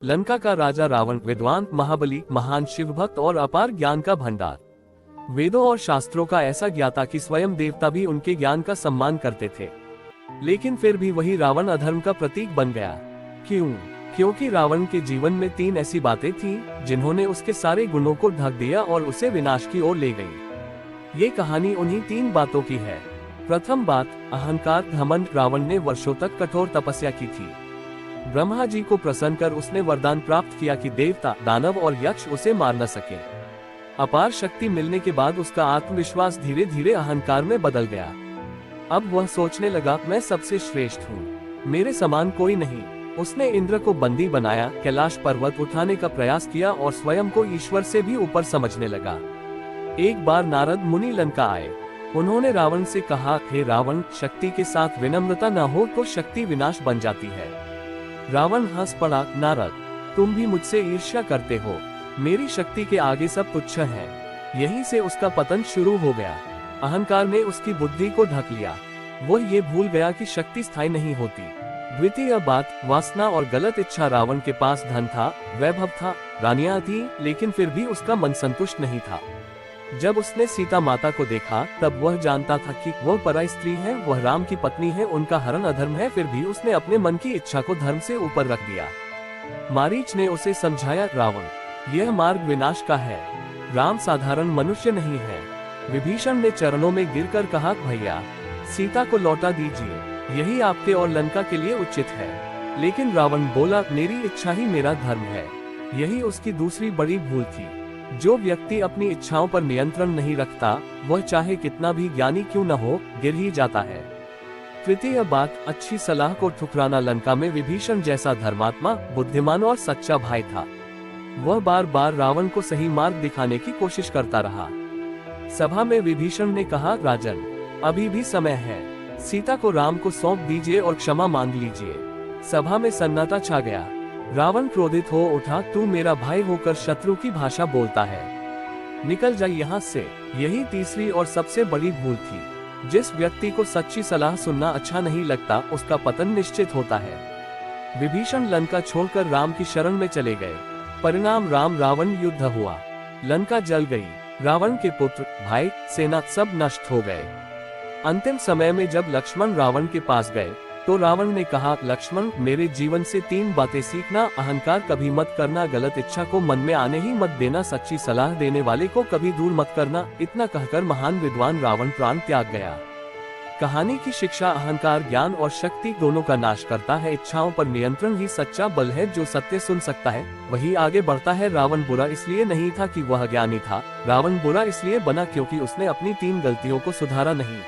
लंका का राजा रावण विद्वान, महाबली, महान शिवभक्त और अपार ज्ञान का भंडार। वेदों और शास्त्रों का ऐसा ज्ञाता कि स्वयं देवता भी उनके ज्ञान का सम्मान करते थे। लेकिन फिर भी वही रावण अधर्म का प्रतीक बन गया। क्यों? क्योंकि रावण के जीवन में 3 ऐसी बातें थीं, जिन्होंने उसके सारे गुणों को ढक दिया और उसे विनाश की ओर ले गई। ये कहानी उन्हीं 3 बातों की है। प्रथम बात, अहंकार, घमंड। रावण ने वर्षों तक कठोर तपस्या की थी। ब्रह्मा जी को प्रसन्न कर उसने वरदान प्राप्त किया कि देवता, दानव और यक्ष उसे मार न सके। अपार शक्ति मिलने के बाद उसका आत्मविश्वास धीरे धीरे अहंकार में बदल गया। अब वह सोचने लगा, मैं सबसे श्रेष्ठ हूँ, मेरे समान कोई नहीं। उसने इंद्र को बंदी बनाया, कैलाश पर्वत उठाने का प्रयास किया और स्वयं को ईश्वर से भी ऊपर समझने लगा। एक बार नारद मुनि लंका आए। उन्होंने रावण से कहा, हे रावण, शक्ति के साथ विनम्रता न हो तो शक्ति विनाश बन जाती है। रावण हंस पड़ा, नारद, तुम भी मुझसे ईर्ष्या करते हो, मेरी शक्ति के आगे सब तुच्छ है। यहीं से उसका पतन शुरू हो गया। अहंकार ने उसकी बुद्धि को ढक लिया। वो ये भूल गया कि शक्ति स्थायी नहीं होती। द्वितीय बात, वासना और गलत इच्छा। रावण के पास धन था, वैभव था, रानियां थी, लेकिन फिर भी उसका मन संतुष्ट नहीं था। जब उसने सीता माता को देखा, तब वह जानता था कि वह पराई स्त्री है, वह राम की पत्नी है, उनका हरण अधर्म है। फिर भी उसने अपने मन की इच्छा को धर्म से ऊपर रख दिया। मारीच ने उसे समझाया, रावण, यह मार्ग विनाश का है, राम साधारण मनुष्य नहीं है। विभीषण ने चरणों में गिरकर कहा, भैया, सीता को लौटा दीजिए, यही आपके और लंका के लिए उचित है। लेकिन रावण बोला, मेरी इच्छा ही मेरा धर्म है। यही उसकी दूसरी बड़ी भूल थी। जो व्यक्ति अपनी इच्छाओं पर नियंत्रण नहीं रखता, वह चाहे कितना भी ज्ञानी क्यों न हो, गिर ही जाता है। तृतीय बात, अच्छी सलाह को ठुकराना। लंका में विभीषण जैसा धर्मात्मा, बुद्धिमान और सच्चा भाई था। वह बार बार रावण को सही मार्ग दिखाने की कोशिश करता रहा। सभा में विभीषण ने कहा, राजन, अभी भी समय है, सीता को राम को सौंप दीजिए और क्षमा मांग लीजिए। सभा में सन्नाटा छा गया। रावण क्रोधित हो उठा, तू मेरा भाई होकर शत्रु की भाषा बोलता है, निकल जा यहाँ से। यही तीसरी और सबसे बड़ी भूल थी। जिस व्यक्ति को सच्ची सलाह सुनना अच्छा नहीं लगता, उसका पतन निश्चित होता है। विभीषण लंका छोड़कर राम की शरण में चले गए। परिणाम, राम रावण युद्ध हुआ, लंका जल गई। रावण के पुत्र, भाई, सेना सब नष्ट हो गए। अंतिम समय में जब लक्ष्मण रावण के पास गए, तो रावण ने कहा, लक्ष्मण, मेरे जीवन से 3 बातें सीखना। अहंकार कभी मत करना, गलत इच्छा को मन में आने ही मत देना, सच्ची सलाह देने वाले को कभी दूर मत करना। इतना कहकर महान विद्वान रावण प्राण त्याग गया। कहानी की शिक्षा, अहंकार ज्ञान और शक्ति दोनों का नाश करता है। इच्छाओं पर नियंत्रण ही सच्चा बल है। जो सत्य सुन सकता है, वही आगे बढ़ता है। रावण बुरा इसलिए नहीं था कि वह ज्ञानी था, रावण बुरा इसलिए बना क्योंकि उसने अपनी 3 गलतियों को सुधारा नहीं।